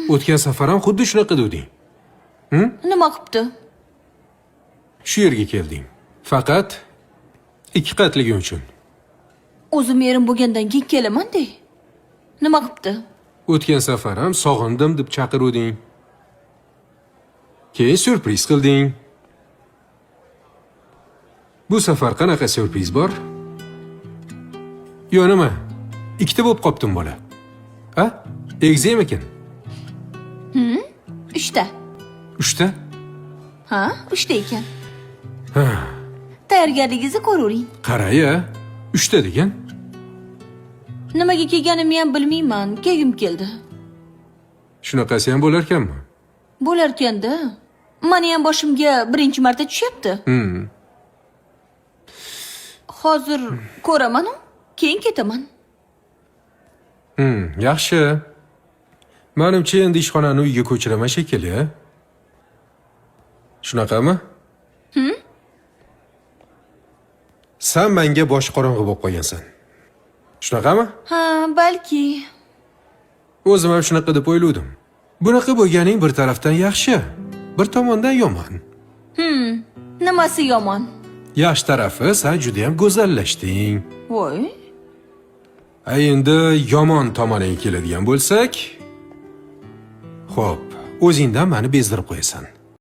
O'tgan safar ham xuddi shunaqa deding. Nima qilibdi? Shu yerga kelding. Faqat 2 qatligim uchun. O'zim erim bo'lgandan keyin kelaman-de. Nima qilibdi? O'tgan safar ham sog'indim deb chaqiruvding. Keyin syurpriz qilding. Bu safar qanaqa syurpriz bor? Yo nima? Ikkita bo'lib qopdim bola. Ha? Egizak ekan. 3 ta. 3 ta? Ha, 3 ta ekan. Tayyorgarligingizni ko'ravering. Qara-ya, 3 ta degan. Nimaga kelganimni ham bilmayman. Kelgim keldi. Shunaqasi ham bo'lar ekanmi? Bo'lar ekanda. Meni ham boshimga birinchi marta tushyapti. Hozir ko'raman-u, keyin ketaman. Yaxshi. Menimcha endi ishxonani uyga ko'chiraman shekilli. Shunaqami? Sen menga bosh qorong'i bo'lib qolgansan. Shunaqami? Ha, balki. O'zim ham shunaqa deb o'yladim. Bunaqa bo'lganing bir tarafdan yaxshi, bir tomondan yomon. Nimasi yomon? Yaxshi tarafi, sen juda ham go'zallashding. Voy. Endi yomon tomoniga keladigan bo'lsak, xo'p, o'zingdan meni bezdirib qo'yasan.